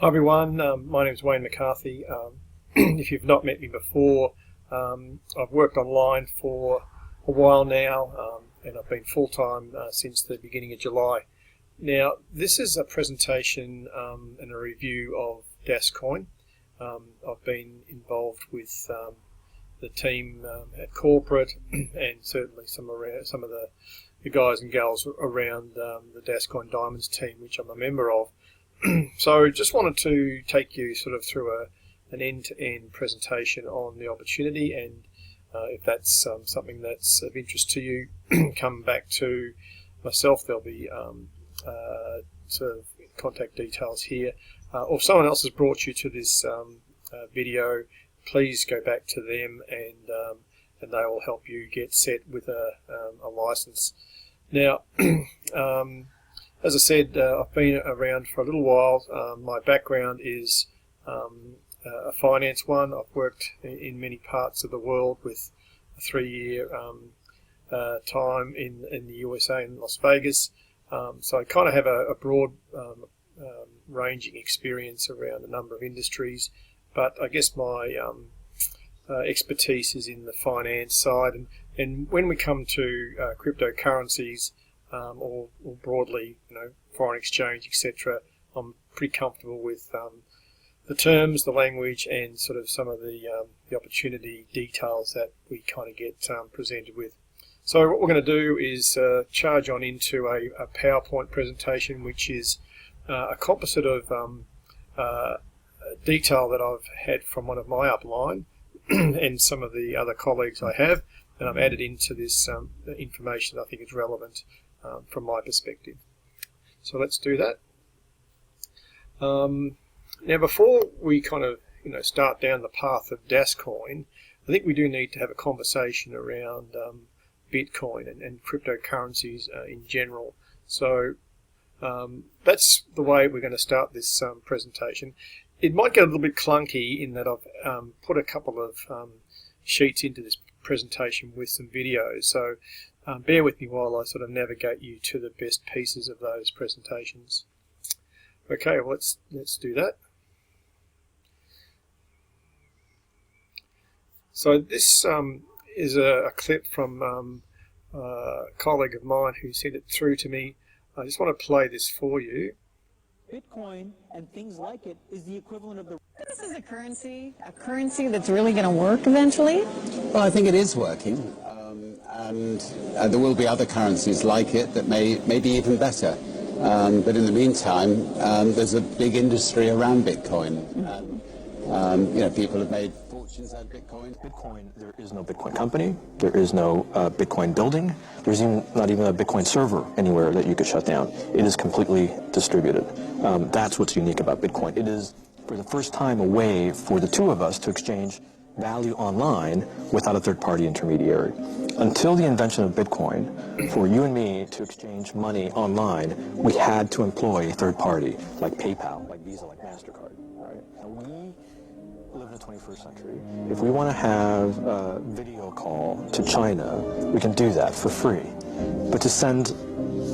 Hi everyone, my name is McCarthy. If you've not met me before, I've worked online for a while now, and I've been full-time since the beginning of July. Now, this is a presentation and a review of DasCoin. I've been involved with the team at corporate and certainly some of the guys and gals around the DasCoin Diamonds team, which I'm a member of. So just wanted to take you sort of through an end-to-end presentation on the opportunity, and if that's something that's of interest to you, come back to myself. There'll be sort of contact details here, or if someone else has brought you to this video, please go back to them and they will help you get set with a license. Now, as I said, I've been around for a little while. My background is a finance one. I've worked in many parts of the world with a 3-year time in the USA and Las Vegas. So I kind of have a broad ranging experience around a number of industries, but I guess my expertise is in the finance side. And when we come to cryptocurrencies, or broadly, foreign exchange, etc., I'm pretty comfortable with the terms, the language, and sort of some of the opportunity details that we kind of get presented with. So what we're going to do is charge on into a PowerPoint presentation, which is a composite of detail that I've had from one of my upline and some of the other colleagues I have, and I've added into this information I think is relevant from my perspective. So let's do that. Now, before we kind of start down the path of DasCoin, I think we do need to have a conversation around Bitcoin and cryptocurrencies in general. So that's the way we're going to start this presentation. It might get a little bit clunky in that I've put a couple of sheets into this presentation with some videos. So bear with me while I sort of navigate you to the best pieces of those presentations. Okay, well, let's do that. So this is a clip from a colleague of mine who sent it through to me. I just want to play this for you. Bitcoin and things like it is the equivalent of the... This is a currency that's really going to work eventually? Well, I think it is working. And there will be other currencies like it that may be even better. But in the meantime, there's a big industry around Bitcoin. And, people have made fortunes out of Bitcoin. Bitcoin, there is no Bitcoin company. There is no Bitcoin building. There's not even a Bitcoin server anywhere that you could shut down. It is completely distributed. That's what's unique about Bitcoin. It is, for the first time, a way for the two of us to exchange value online without a third-party intermediary. Until the invention of Bitcoin, for you and me to exchange money online, we had to employ a third party, like PayPal, like Visa, like MasterCard. Right? And we live in the 21st century. If we want to have a video call to China, we can do that for free. But to send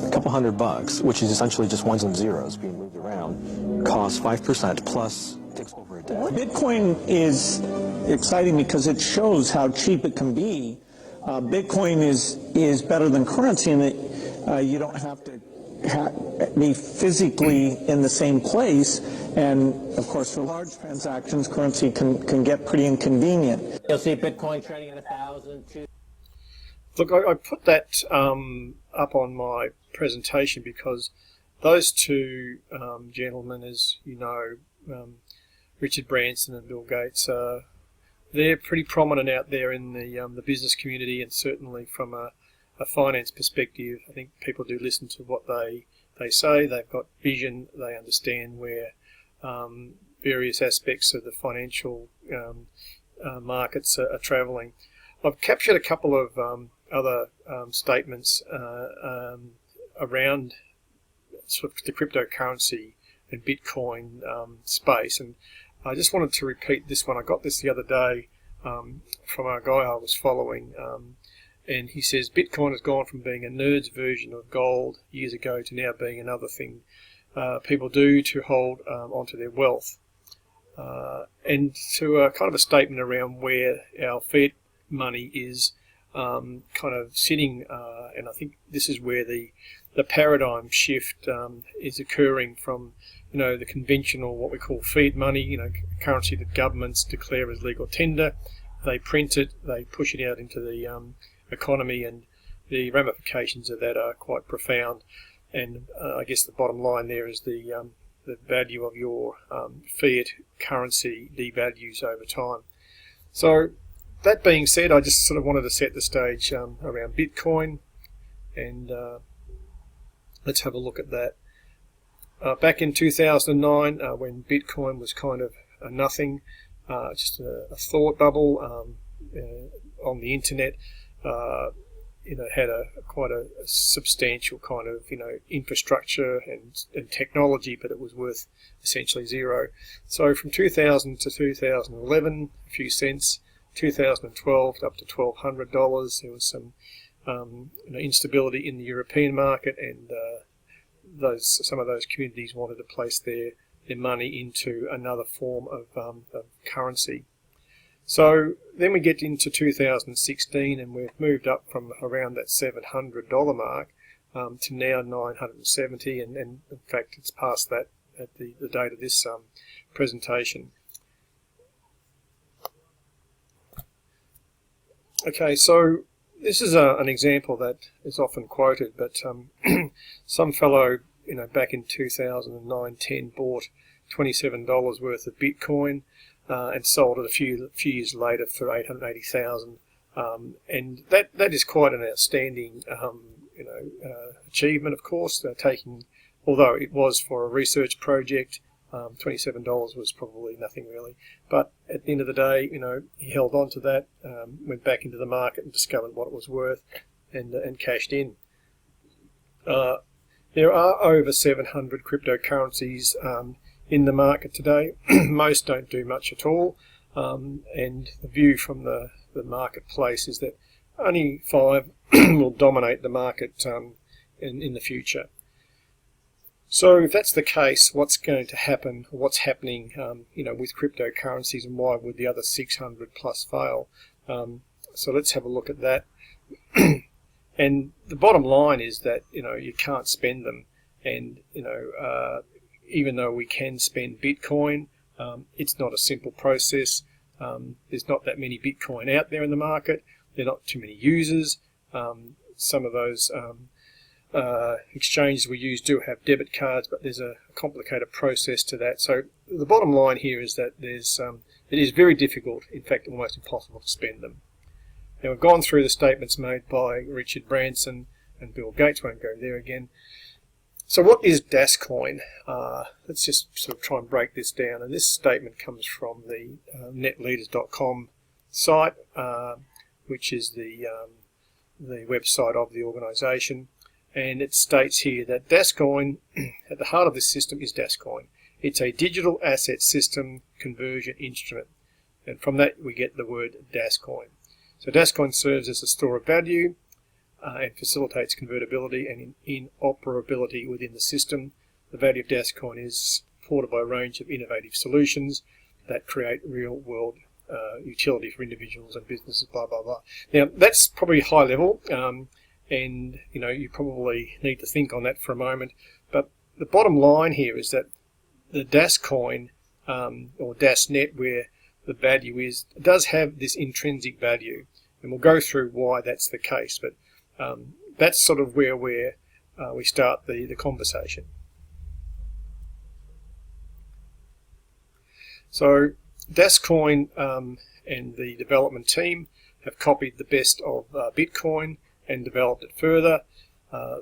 a couple $100, which is essentially just ones and zeros being moved around, costs 5% plus takes over a day. Bitcoin is exciting because it shows how cheap it can be. Bitcoin is better than currency in that you don't have to be physically in the same place, and of course for large transactions currency can get pretty inconvenient. You'll see Bitcoin trading at 1,000. Look, I put that up on my presentation because those two gentlemen, as you know, Richard Branson and Bill Gates, they're pretty prominent out there in the business community, and certainly from a finance perspective, I think people do listen to what they say. They've got vision. They understand where various aspects of the financial markets are travelling. I've captured a couple of other statements around sort of the cryptocurrency and Bitcoin space, and I just wanted to repeat this one. I got this the other day from a guy I was following, and he says Bitcoin has gone from being a nerd's version of gold years ago to now being another thing people do to hold onto their wealth. And to a kind of a statement around where our fiat money is kind of sitting, and I think this is where the paradigm shift is occurring from, the conventional, what we call fiat money, currency that governments declare as legal tender. They print it, they push it out into the economy, and the ramifications of that are quite profound. And I guess the bottom line there is the value of your fiat currency devalues over time. So that being said, I just sort of wanted to set the stage around Bitcoin, and let's have a look at that. Back in 2009, when Bitcoin was kind of a nothing, just a thought bubble on the internet, had quite a substantial kind of infrastructure and technology, but it was worth essentially zero. So from 2000 to 2011, a few cents. 2012 up to $1,200. There was some instability in the European market, and some of those communities wanted to place their money into another form of currency. So then we get into 2016, and we've moved up from around that $700 mark to now $970, and in fact it's past that at the date of this presentation. Okay, so this is an example that is often quoted, but some fellow, back in 2009-10 bought $27 worth of Bitcoin and sold it a few years later for $880,000, and that is quite an outstanding, achievement. Of course, although it was for a research project. $27 was probably nothing really, but at the end of the day, he held on to that, went back into the market and discovered what it was worth, and cashed in. There are over 700 cryptocurrencies in the market today. Most don't do much at all, and the view from the marketplace is that only 5 will dominate the market in the future. So if that's the case, what's going to happen, what's happening with cryptocurrencies, and why would the other 600 plus fail? So let's have a look at that. And the bottom line is that you can't spend them, and even though we can spend Bitcoin, it's not a simple process. There's not that many Bitcoin out there in the market. There are not too many users. Some of those exchanges we use do have debit cards, but there's a complicated process to that. So the bottom line here is that it is very difficult, in fact almost impossible, to spend them. Now we've gone through the statements made by Richard Branson and Bill Gates. Won't go there again. So what is DasCoin? Let's just sort of try and break this down. And this statement comes from the netleaders.com site, which is the website of the organisation. And it states here that DasCoin, at the heart of this system is DasCoin. It's a digital asset system conversion instrument. And from that we get the word DasCoin. So DasCoin serves as a store of value and facilitates convertibility and interoperability within the system. The value of DasCoin is supported by a range of innovative solutions that create real-world utility for individuals and businesses, blah, blah, blah. Now, that's probably high level. And you probably need to think on that for a moment, but the bottom line here is that the DasCoin or DasNet, where the value is, does have this intrinsic value, and we'll go through why that's the case. But that's sort of where we start the conversation. So DasCoin and the development team have copied the best of Bitcoin and developed it further.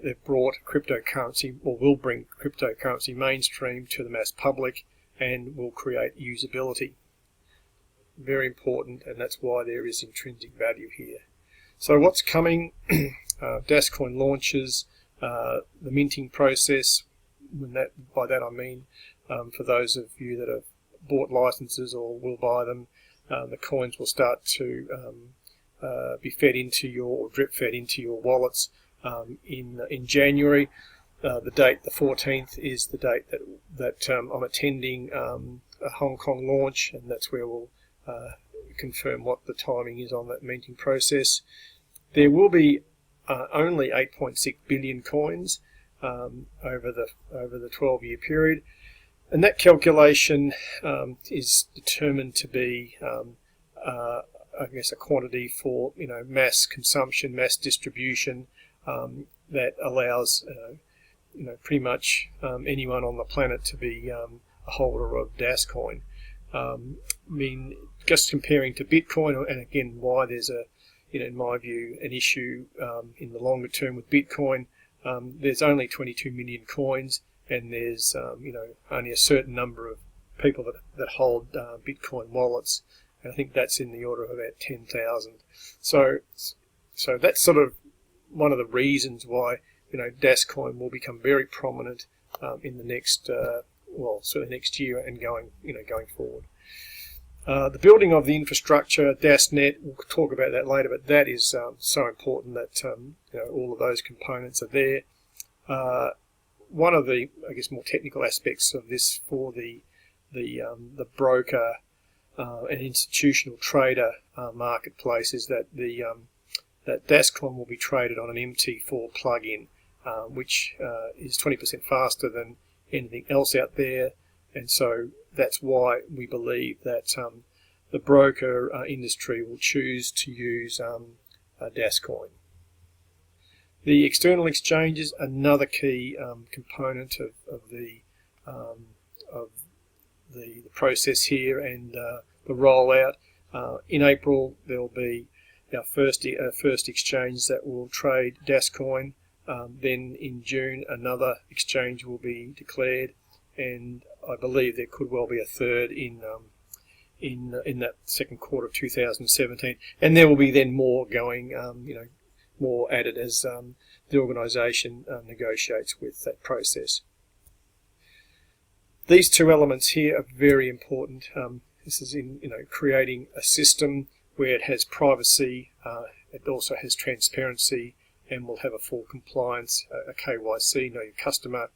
They've brought cryptocurrency, or will bring cryptocurrency mainstream to the mass public, and will create usability. Very important, and that's why there is intrinsic value here. So what's coming? DasCoin launches the minting process. By that I mean, for those of you that have bought licenses or will buy them, the coins will start to be fed into or drip fed into your wallets in January. the date, the 14th, is the date that I'm attending a Hong Kong launch, and that's where we'll confirm what the timing is on that minting process. There will be only 8.6 billion coins over the 12-year period, and that calculation is determined to be, I guess, a quantity for mass consumption, mass distribution that allows pretty much anyone on the planet to be a holder of DasCoin. I mean, just comparing to Bitcoin, and again, why there's in my view, an issue in the longer term with Bitcoin. There's only 22 million coins, and there's only a certain number of people that hold Bitcoin wallets, and I think that's in the order of about 10,000. So that's sort of one of the reasons why DasCoin will become very prominent in the next certainly next year and going forward. The building of the infrastructure, DasNet, we'll talk about that later, but that is so important that all of those components are there. One of the, I guess, more technical aspects of this for the broker and institutional trader marketplace is that that DasCoin will be traded on an MT4 plugin, which is 20% faster than anything else out there, and so that's why we believe that the broker industry will choose to use DasCoin. The external exchanges, another key component of the process here and the rollout. In April, there will be our first exchange that will trade DasCoin. Then in June, another exchange will be declared, and I believe there could well be a third in that second quarter of 2017, and there will be then more going, more added as the organisation negotiates with that process. These two elements here are very important. This is in creating a system where it has privacy, it also has transparency, and will have a full compliance, a KYC, know your customer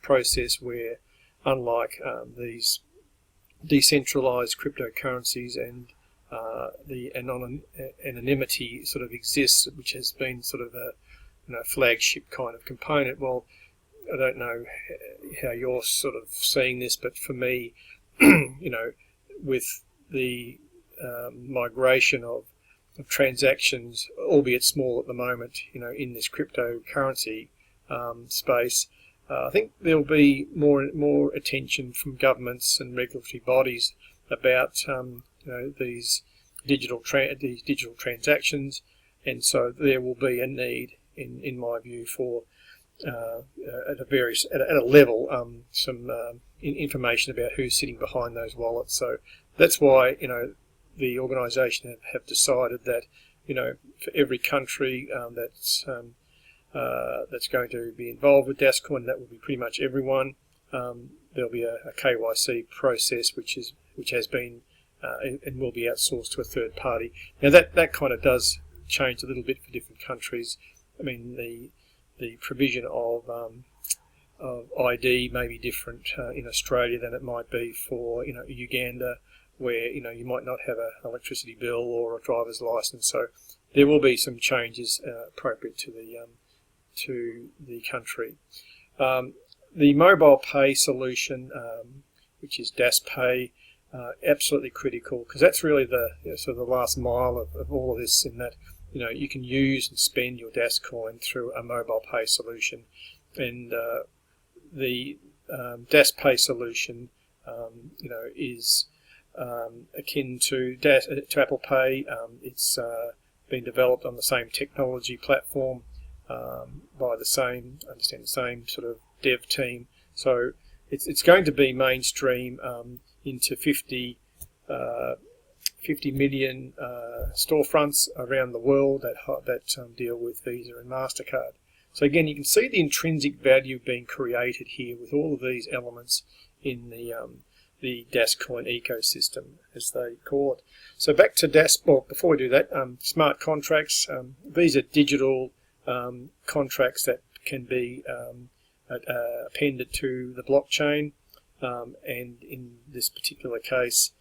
process, where unlike these decentralized cryptocurrencies and the anonymity sort of exists, which has been sort of a flagship kind of component. Well, I don't know how you're sort of seeing this, but for me, with the migration of transactions, albeit small at the moment, in this cryptocurrency space, I think there'll be more attention from governments and regulatory bodies about these digital transactions, and so there will be a need, in my view, for at a level some information about who's sitting behind those wallets. So that's why the organisation have decided that for every country that's going to be involved with DasCoin, that will be pretty much everyone. There'll be a KYC process which has been and will be outsourced to a third party. Now that kind of does change a little bit for different countries. I mean, the provision of ID may be different in Australia than it might be for Uganda, where you might not have an electricity bill or a driver's license. So there will be some changes appropriate to the country. The mobile pay solution, which is DasPay, absolutely critical, because that's really the sort of the last mile of all of this, in that you can use and spend your DasCoin through a mobile pay solution, and the DasPay solution is akin to Apple Pay. It's been developed on the same technology platform by the same sort of dev team. So it's going to be mainstream into 50 million storefronts around the world that deal with Visa and MasterCard. So again, you can see the intrinsic value being created here with all of these elements in the DasCoin ecosystem, as they call it. So back to before we do that, smart contracts. These are digital contracts that can be appended to the blockchain, and in this particular case,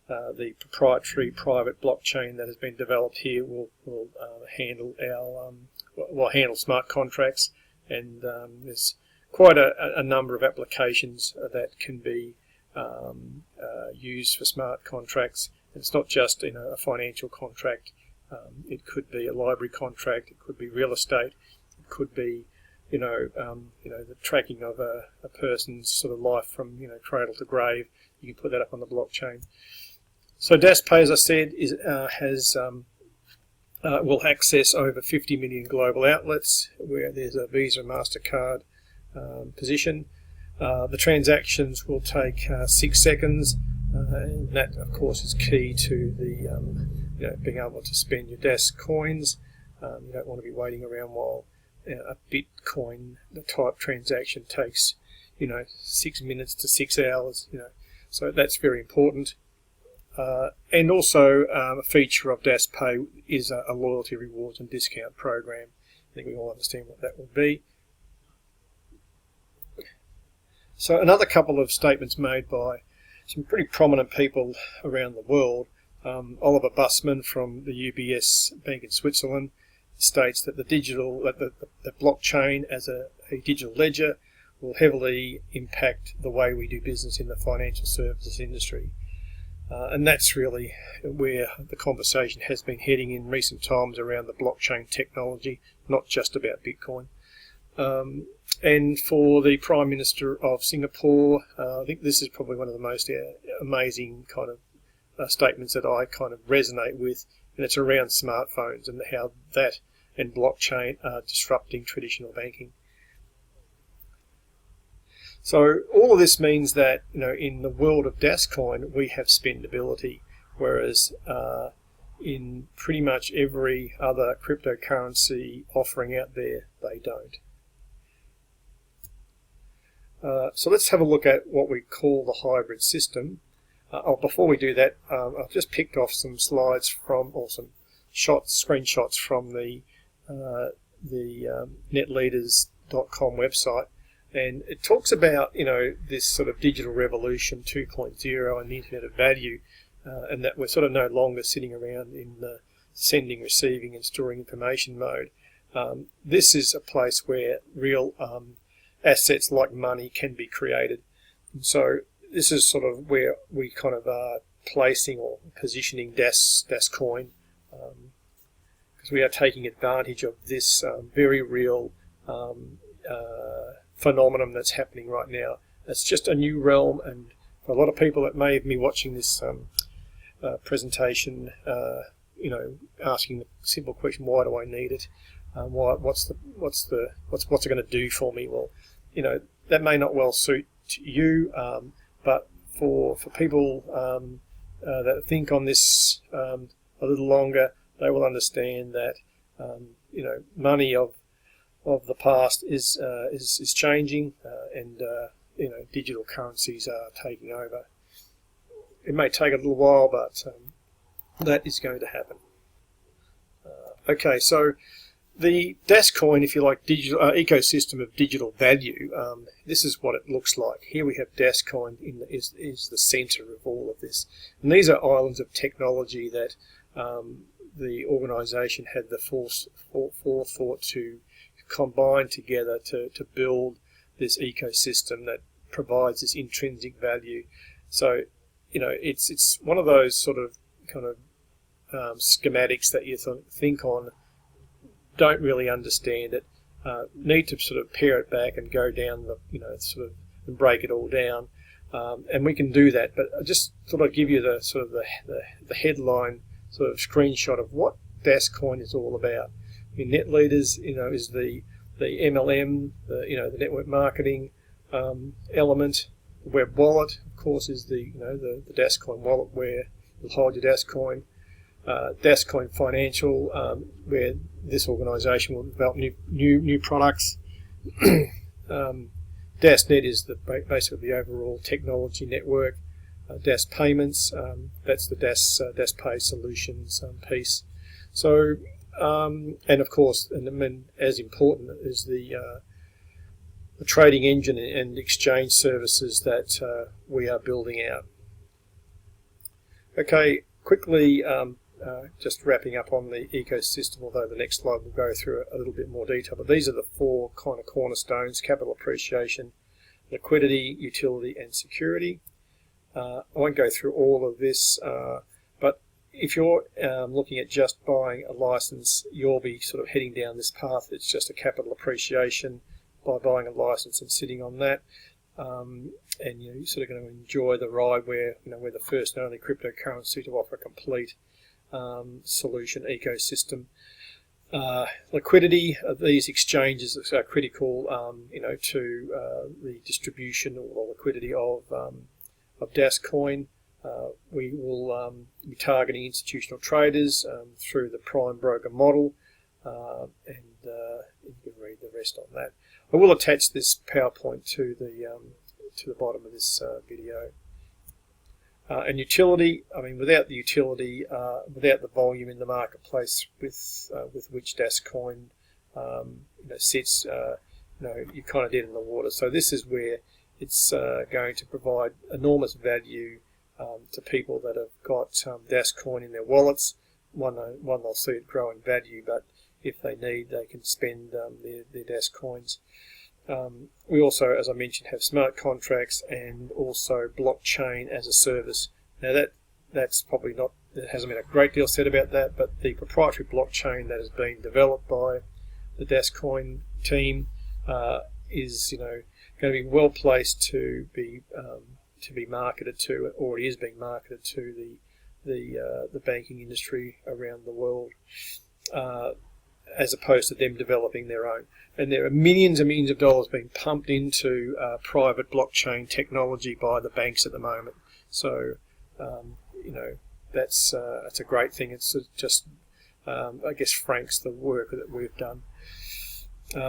the proprietary private blockchain that has been developed here will handle handle smart contracts, and there's quite a number of applications that can be used for smart contracts. It's not just a financial contract. It could be a library contract. It could be real estate. It could be the tracking of a person's sort of life from cradle to grave. You can put that up on the blockchain. So DasPay, as I said, will access over 50 million global outlets where there's a Visa, MasterCard position. The transactions will take 6 seconds, and that, of course, is key to the being able to spend your DasCoins. You don't want to be waiting around while a Bitcoin type transaction takes 6 minutes to 6 hours. So that's very important. And also a feature of DasPay is a loyalty rewards and discount program. I think we all understand what that will be. So another couple of statements made by some pretty prominent people around the world. Oliver Bussmann from the UBS Bank in Switzerland states that the blockchain as a digital ledger will heavily impact the way we do business in the financial services industry. And that's really where the conversation has been heading in recent times around the blockchain technology, not just about Bitcoin. And for the Prime Minister of Singapore, I think this is probably one of the most amazing kind of statements that I kind of resonate with, and it's around smartphones and how that and blockchain are disrupting traditional banking. So all of this means that in the world of DasCoin we have spendability, whereas in pretty much every other cryptocurrency offering out there they don't. So let's have a look at what we call the hybrid system. Before we do that, I've just picked off some slides from, or some screenshots from the netleaders.com website. And it talks about, this sort of digital revolution 2.0 and the Internet of Value, and that we're sort of no longer sitting around in the sending, receiving and storing information mode. This is a place where real assets like money can be created. And so this is sort of where we kind of are placing or positioning DasCoin, because we are taking advantage of this very real phenomenon that's happening right now. It's just a new realm, and for a lot of people that may have been watching this presentation, asking the simple question, why do I need it? What's it going to do for me? Well, that may not well suit you, but for people that think on this a little longer, they will understand that money of the past is changing, and digital currencies are taking over. It may take a little while, but that is going to happen. Okay, so the DasCoin, if you like, digital ecosystem of digital value. This is what it looks like. Here we have DasCoin is the center of all of this, and these are islands of technology that the organisation had the forethought to combine together to build this ecosystem that provides this intrinsic value. So it's one of those sort of kind of schematics that you think on, don't really understand it, need to sort of pare it back and go down the sort of and break it all down, and we can do that. But I just thought I'd give you the sort of the headline sort of screenshot of what DasCoin is all about. NetLeaders, is the MLM, the network marketing element. The web wallet, of course, is the DasCoin wallet where you'll hold your DasCoin. DasCoin Financial, where this organisation will develop new products. DasNet is basically the overall technology network. Das Payments, that's the DasPay Solutions piece. So, and of course, and as important is the the trading engine and exchange services that we are building out. Okay, quickly just wrapping up on the ecosystem, although the next slide will go through a little bit more detail, but these are the four kind of cornerstones: capital appreciation, liquidity, utility and security. I won't go through all of this, but if you're looking at just buying a license, you'll be sort of heading down this path. It's just a capital appreciation by buying a license and sitting on that, and you're sort of going to enjoy the ride where we're the first and only cryptocurrency to offer a complete solution ecosystem. Liquidity of these exchanges are critical, to the distribution or liquidity of DasCoin. We will be targeting institutional traders through the prime broker model, and you can read the rest on that. I will attach this PowerPoint to the bottom of this video. And utility, I mean, without the utility, without the volume in the marketplace with which DasCoin sits, you're kind of dead in the water. So this is where it's going to provide enormous value to people that have got DasCoin in their wallets. One, they'll see it grow in value, but if they need, they can spend their DasCoins. We also, as I mentioned, have smart contracts and also blockchain as a service. Now that's probably not, there hasn't been a great deal said about that, but the proprietary blockchain that has been developed by the DasCoin team is going to be well placed to be marketed to, or it is being marketed to the banking industry around the world, as opposed to them developing their own. And there are millions and millions of dollars being pumped into private blockchain technology by the banks at the moment. So, that's a great thing. It's just, I guess, franks the work that we've done.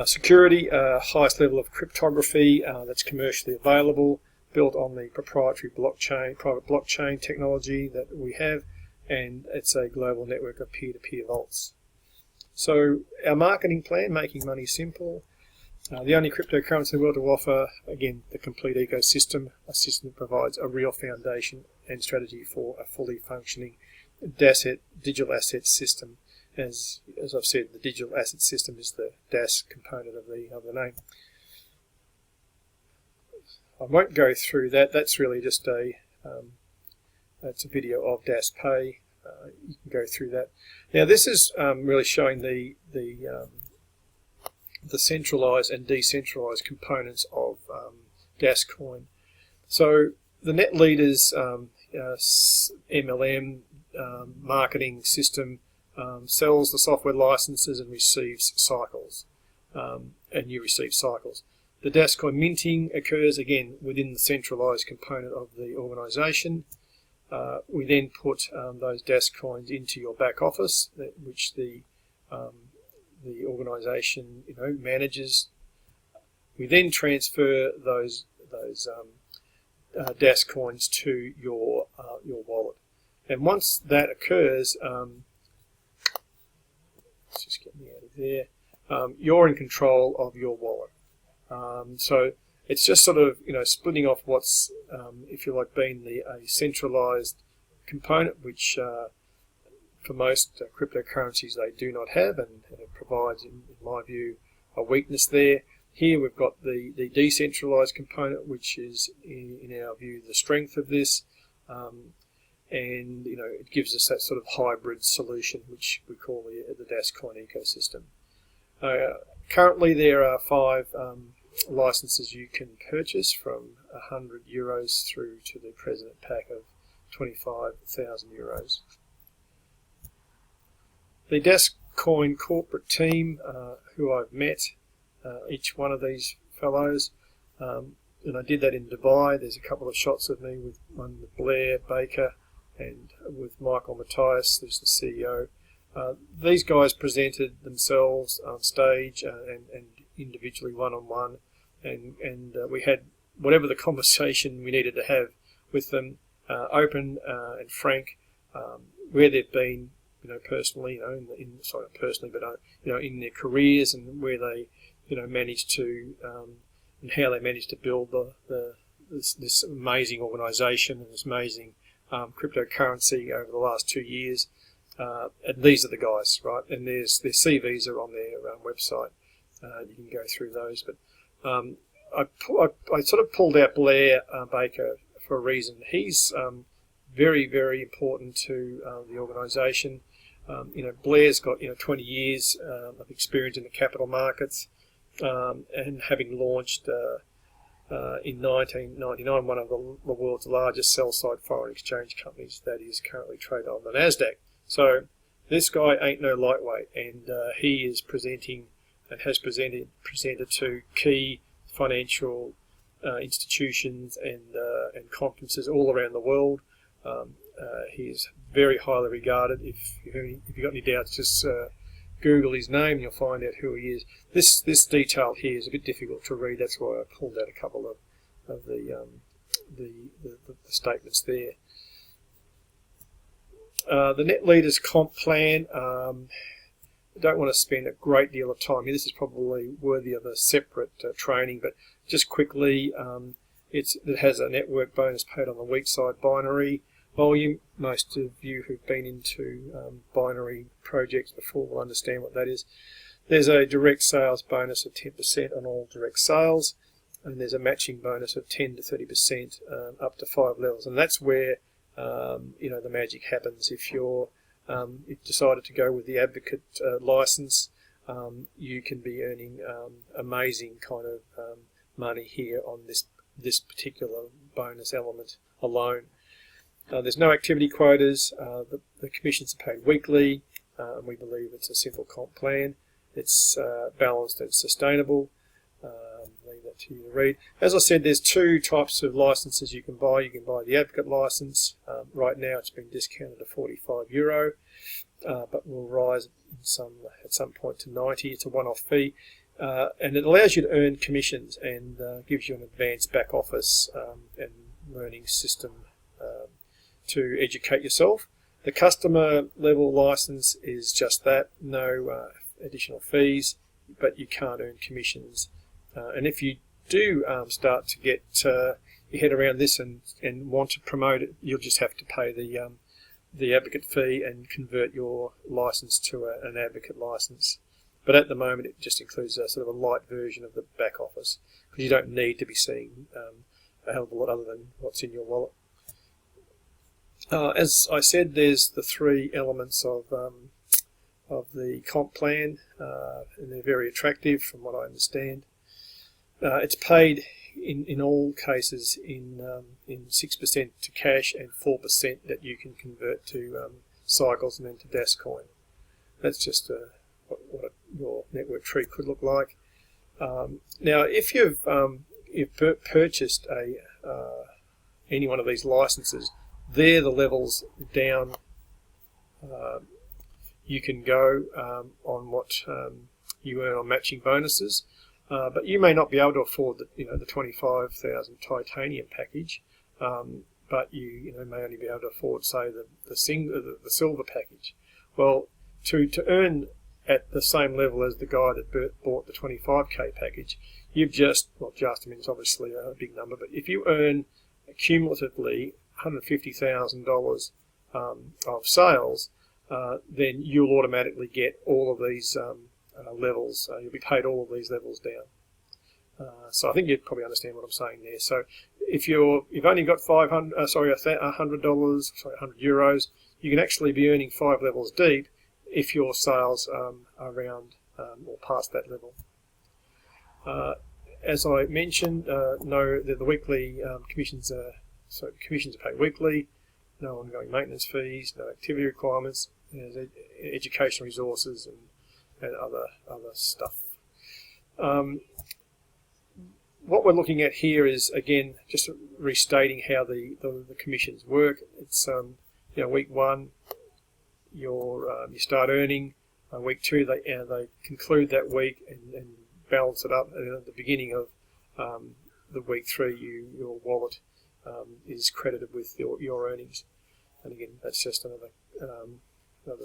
Security, highest level of cryptography that's commercially available, built on the proprietary private blockchain technology that we have, and it's a global network of peer-to-peer vaults. So our marketing plan, making money simple, the only cryptocurrency in the world to offer, again, the complete ecosystem, a system that provides a real foundation and strategy for a fully functioning DasNet digital asset system. As I've said, the digital asset system is the DAS component of the name. I won't go through that. That's really just it's a video of DasPay. You can go through that. Now this is really showing the centralized and decentralized components of DasCoin. So the net leaders MLM marketing system sells the software licenses and receives cycles, and you receive cycles. The DasCoin minting occurs again within the centralized component of the organization. We then put those DasCoins into your back office, which the organization manages. We then transfer those DasCoins to your wallet, and once that occurs, let's just get me out of there. You're in control of your wallet. So it's just sort of splitting off what's, if you like, being a centralized component, which for most cryptocurrencies they do not have, and it provides, in my view, a weakness there. Here we've got the decentralized component, which is, in our view, the strength of this, and it gives us that sort of hybrid solution, which we call the DasCoin ecosystem. Currently, there are 5 licenses you can purchase, from €100 through to the President pack of €25,000. The DasCoin corporate team, who I've met, each one of these fellows, and I did that in Dubai. There's a couple of shots of me with one with Blair Baker and with Michael Matthias, who's the CEO. These guys presented themselves on stage and individually one-on-one, and we had whatever the conversation we needed to have with them, open and frank, where they've been, personally, not personally, but in their careers, and where they, managed to, and how they managed to build this amazing organisation and this amazing cryptocurrency over the last 2 years. And these are the guys, right? And their CVs are on their website. You can go through those. But I sort of pulled out Blair Baker for a reason. He's very, very important to the organisation. Blair's got 20 years of experience in the capital markets, and having launched in 1999 one of the world's largest sell-side foreign exchange companies that is currently traded on the NASDAQ. So this guy ain't no lightweight, and he is presenting and has presented to key financial institutions and conferences all around the world. He is very highly regarded. If you've got any doubts, just Google his name and you'll find out who he is. This detail here is a bit difficult to read. That's why I pulled out a couple of the statements there. The Net Leaders Comp Plan. I don't want to spend a great deal of time here. This is probably worthy of a separate training, but just quickly, it has a network bonus paid on the weak side binary volume. Most of you who've been into binary projects before will understand what that is. There's a direct sales bonus of 10% on all direct sales, and there's a matching bonus of 10 to 30% up to 5 levels, and that's where the magic happens. If you've decided to go with the advocate license, you can be earning amazing kind of money here on this particular bonus element alone. There's no activity quotas. The commissions are paid weekly, and we believe it's a simple comp plan. It's balanced and sustainable. Leave that to you to read. As I said, there's 2 types of licenses you can buy. You can buy the advocate license. Right now it's been discounted to €45, but will rise at some point to 90. It's a one-off fee, and it allows you to earn commissions and gives you an advanced back office and learning system to educate yourself. The customer level license is just that, no additional fees, but you can't earn commissions. And if you do start to get your head around this and want to promote it, you'll just have to pay the advocate fee and convert your license to an advocate license. But at the moment, it just includes a sort of a light version of the back office, because you don't need to be seeing a hell of a lot other than what's in your wallet. As I said, there's the 3 elements of the comp plan, and they're very attractive from what I understand. It's paid in all cases in 6% to cash and 4% that you can convert to cycles and then to DasCoin. That's just what your network tree could look like. Now, if you've purchased any one of these licenses, they're the levels down you can go on what you earn on matching bonuses. But you may not be able to afford the 25,000 titanium package, but you may only be able to afford, say, the silver package. Well, to earn at the same level as the guy that bought the 25k package, you've it's obviously a big number, but if you earn cumulatively $150,000 of sales, then you'll automatically get all of these levels. You'll be paid all of these levels down. So I think you probably understand what I'm saying there. So if you've only got $100, 100 euros, you can actually be earning 5 levels deep if your sales are around or past that level. As I mentioned, the weekly commissions are paid weekly. No ongoing maintenance fees, no activity requirements. There's educational resources and other stuff. What we're looking at here is, again, just restating how the commissions work. It's week 1 you start earning. Week 2 they conclude that week and balance it up. And at the beginning of the week 3, your wallet is credited with your earnings. And again, that's just another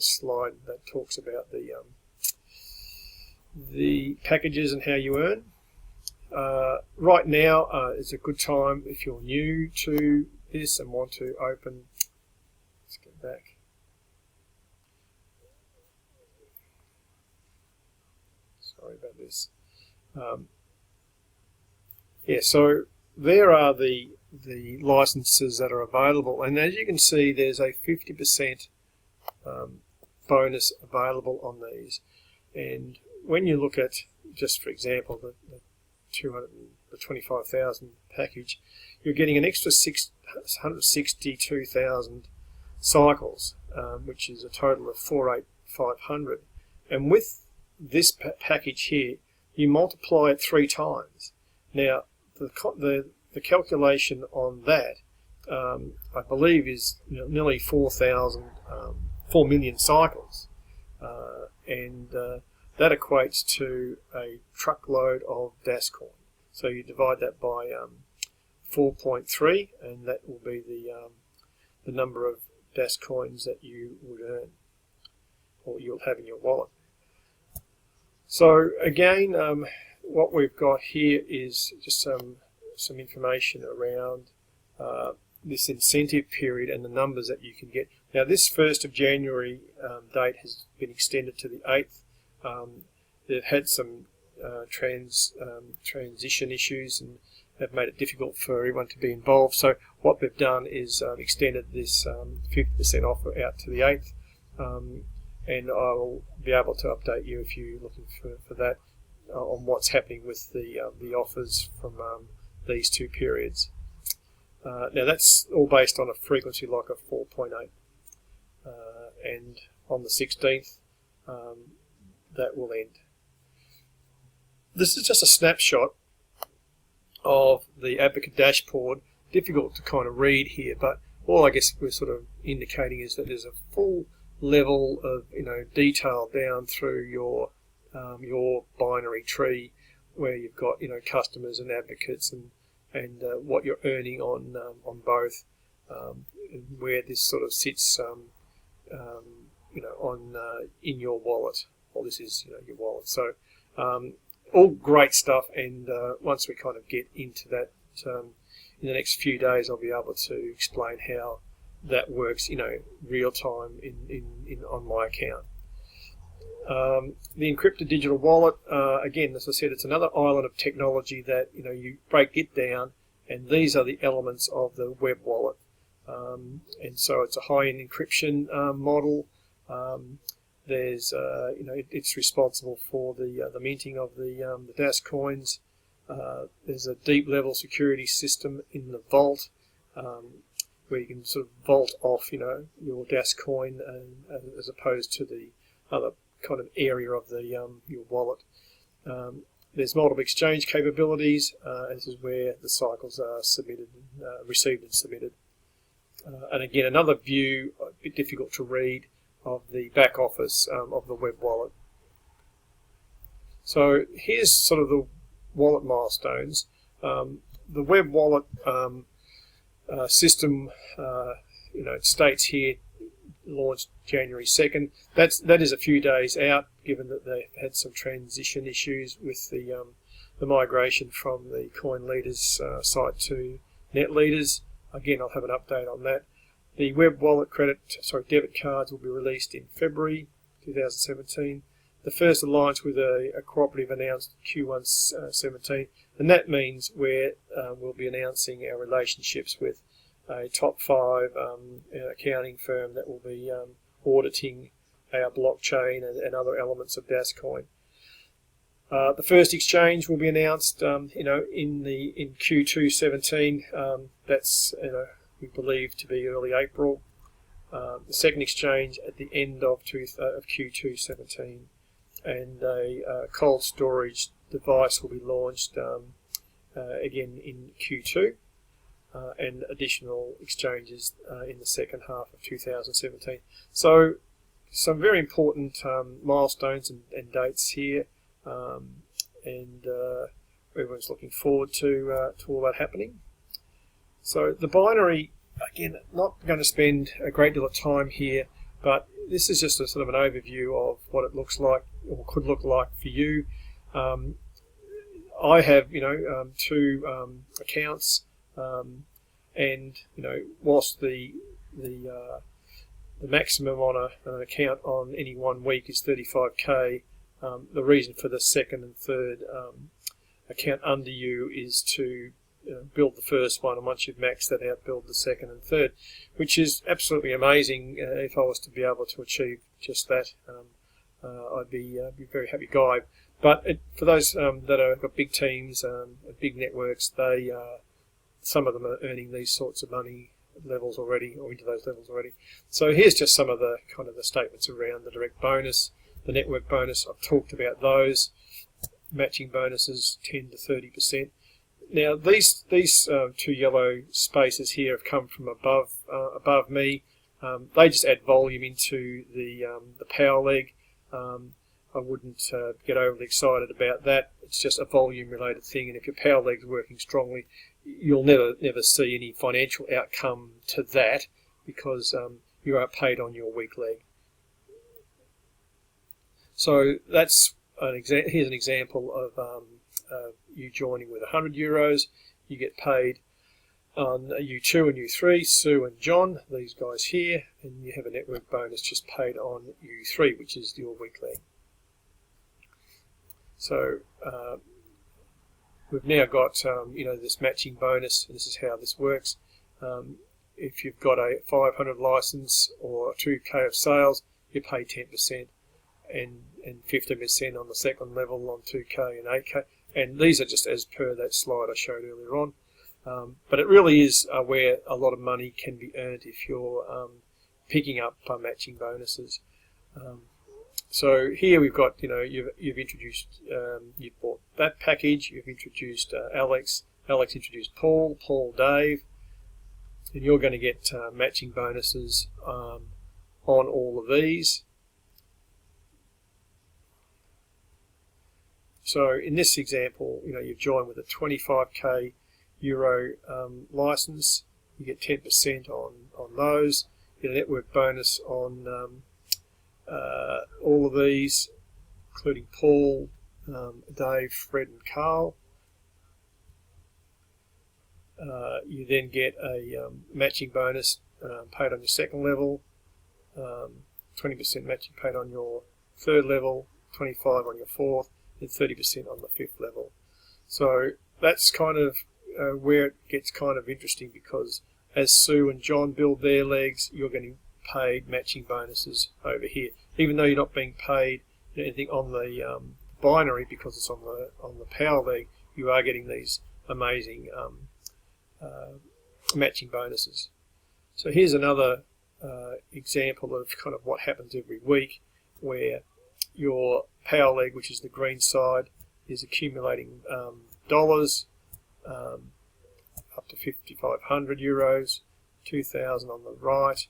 slide that talks about the packages and how you earn. right now is a good time if you're new to this and want to open. Let's get back. Sorry about this. Yeah, so there are the licenses that are available, and as you can see, there's a 50% bonus available on these. And when you look at, just for example, the 25,000 package, you're getting an extra 162,000 cycles, which is a total of 48,500. And with this package here, you multiply it 3 times. Now, the calculation on that, I believe, is nearly 4 million cycles, and that equates to a truckload of DasCoin. So you divide that by 4.3, and that will be the number of DasCoins that you would earn, or you'll have in your wallet. So again, what we've got here is just some information around this incentive period and the numbers that you can get. Now, this 1st of January date has been extended to the 8th. They've had some transition issues and have made it difficult for everyone to be involved. So what they've done is extended this 50% offer out to the 8th, and I'll be able to update you if you're looking for that on what's happening with the offers from these 2 periods. Now that's all based on a frequency lock of 4.8, and on the 16th that will end. This is just a snapshot of the Advocate dashboard. Difficult to kind of read here, but all I guess we're sort of indicating is that there's a full level of detail down through your binary tree, where you've got customers and advocates and what you're earning on both, and where this sort of sits in your wallet. Well, this is your wallet. So all great stuff, and once we kind of get into that in the next few days, I'll be able to explain how that works real time on my account. The encrypted digital wallet, again, as I said, it's another island of technology that you break it down, and these are the elements of the web wallet. And so it's a high-end encryption model. There's it's responsible for the minting of the DasCoins. There's a deep level security system in the vault, where you can sort of vault off your DasCoin, as opposed to the other kind of area of the your wallet. There's multiple exchange capabilities. This is where the cycles are submitted, received and submitted. And again, another view, a bit difficult to read, of the back office of the web wallet. So here's sort of the wallet milestones. The web wallet system, it states here, launched January 2nd. That is a few days out, given that they had some transition issues with the migration from the Coin Leaders site to Net Leaders. Again, I'll have an update on that. The web wallet debit cards will be released in February 2017. The first alliance with a cooperative announced Q1 17, and that means we'll be announcing our relationships with a top 5 accounting firm that will be auditing our blockchain and other elements of DasCoin. The first exchange will be announced, in Q2 17. That's we believe to be early April. The second exchange at the end of Q2 17, and a cold storage device will be launched again in Q2. And additional exchanges in the second half of 2017. So some very important milestones and dates here, and everyone's looking forward to all that happening. So the binary, again, not going to spend a great deal of time here, but this is just a sort of an overview of what it looks like or could look like for you. I have, two accounts, and whilst the maximum on an account on any 1 week is 35k, the reason for the second and third account under you is to build the first one, and once you've maxed that out, build the second and third, which is absolutely amazing. If I was to be able to achieve just that, I'd be a very happy guy. But for those that have got big teams, big networks, some of them are earning these sorts of money levels already, or into those levels already. So here's just some of the kind of the statements around the direct bonus, the network bonus. I've talked about those. Matching bonuses 10 to 30%. Now these two yellow spaces here have come from above me. They just add volume into the power leg. I wouldn't get overly excited about that. It's just a volume related thing, and if your power leg's working strongly, you'll never see any financial outcome to that, because you are paid on your weak leg. So that's here's an example of you joining with €100. You get paid on U2 and U3, Sue and John, these guys here, and you have a network bonus just paid on U3, which is your weak leg. So we've now got this matching bonus, and this is how this works. If you've got a 500 license or 2k of sales, you pay 10%, and 15% on the second level on 2k and 8k. And these are just as per that slide I showed earlier on. But it really is where a lot of money can be earned if you're picking up matching bonuses. So here we've got, you've introduced, you've bought that package, you've introduced Alex introduced Paul, Dave, and you're going to get matching bonuses on all of these. So in this example, you've joined with a 25k euro license. You get 10% on those. You get a network bonus on all of these, including Paul, Dave, Fred and Carl. You then get a matching bonus paid on your second level, 20% matching paid on your third level, 25 on your fourth, and 30% on the fifth level. So that's kind of where it gets kind of interesting, because as Sue and John build their legs, you're getting paid matching bonuses over here, even though you're not being paid anything on the binary, because it's on the power leg. You are getting these amazing matching bonuses. So here's another example of kind of what happens every week, where your power leg, which is the green side, is accumulating dollars up to 5,500 euros, 2,000 on the right.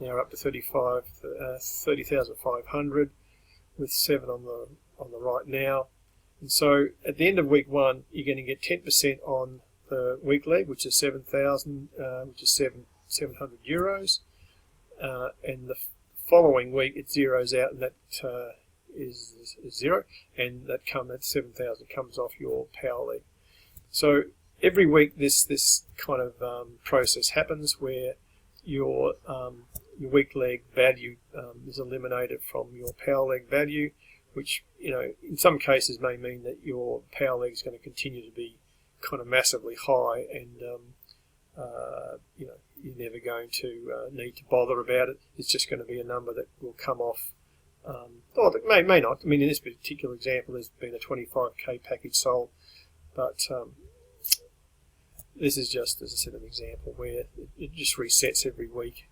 Now up to 30,500 with 7 on the right now. And so at the end of week 1, you're going to get 10% on the weak leg, which is 7,000, which is 700 euros, and the following week it zeroes out, and that is 0, and that 7,000 comes off your power leg. So every week this kind of process happens, where your weak leg value is eliminated from your power leg value, which in some cases may mean that your power leg is going to continue to be kind of massively high, and you're never going to need to bother about it. It's just going to be a number that will come off. Or it may not. I mean, in this particular example, there's been a 25k package sold, but this is just, as I said, an example where it just resets every week.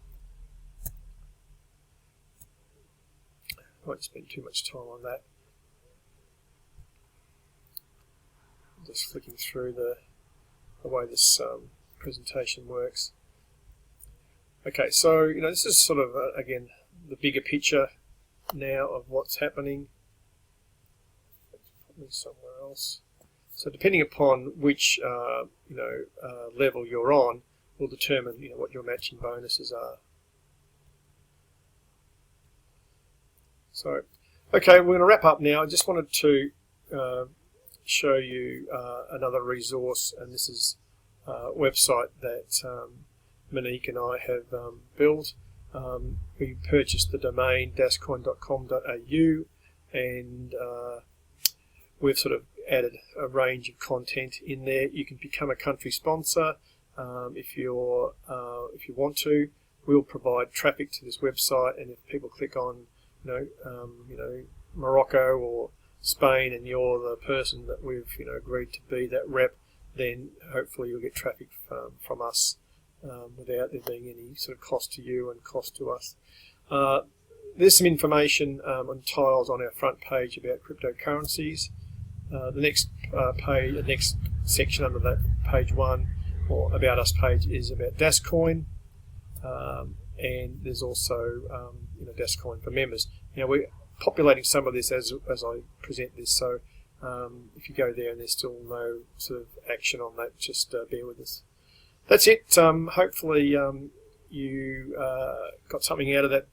I won't spend too much time on that. Just flicking through the way this presentation works. Okay, so this is sort of again the bigger picture now of what's happening. Probably somewhere else. So depending upon which level you're on, will determine what your matching bonuses are. So, okay, we're going to wrap up now. I just wanted to show you another resource, and this is a website that Monique and I have built. We purchased the domain dascoin.com.au, and we've sort of added a range of content in there. You can become a country sponsor if you want to. We'll provide traffic to this website, and if people click on Morocco or Spain, and you're the person that we've agreed to be that rep, then hopefully you'll get traffic from us without there being any sort of cost to you and cost to us. There's some information on tiles on our front page about cryptocurrencies. The next page, the next section under that, page 1 or about us page, is about DasCoin, and there's also DasCoin for members. We're populating some of this as I present this, so if you go there and there's still no sort of action on that, just bear with us. That's it. Hopefully you got something out of that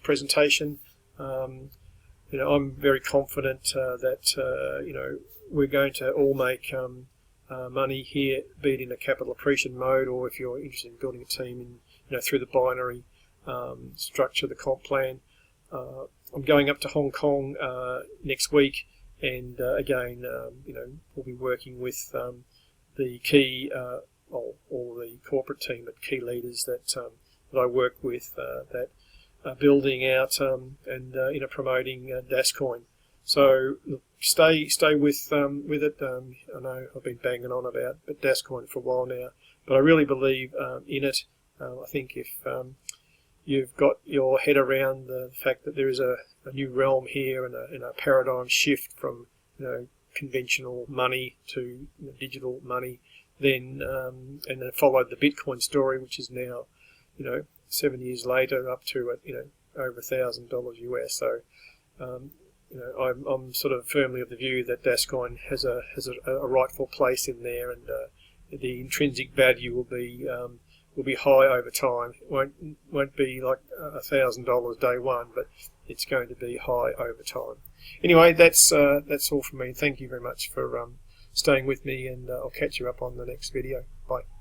presentation. I'm very confident that we're going to all make money here, be it in a capital accretion mode, or if you're interested in building a team in through the binary structure, the comp plan. I'm going up to Hong Kong next week, and again, we'll be working with the key, all the corporate team, but key leaders that I work with that are building out and promoting DasCoin. So stay with it. I know I've been banging on about DasCoin for a while now, but I really believe in it. I think if you've got your head around the fact that there is a new realm here and a paradigm shift from conventional money to digital money, then and then followed the Bitcoin story, which is now 7 years later up to over $1,000 US. So I'm sort of firmly of the view that DasCoin has a rightful place in there, and the intrinsic value will be high over time. It won't be like $1,000 day one, but it's going to be high over time. Anyway, that's all from me. Thank you very much for staying with me, and I'll catch you up on the next video. Bye.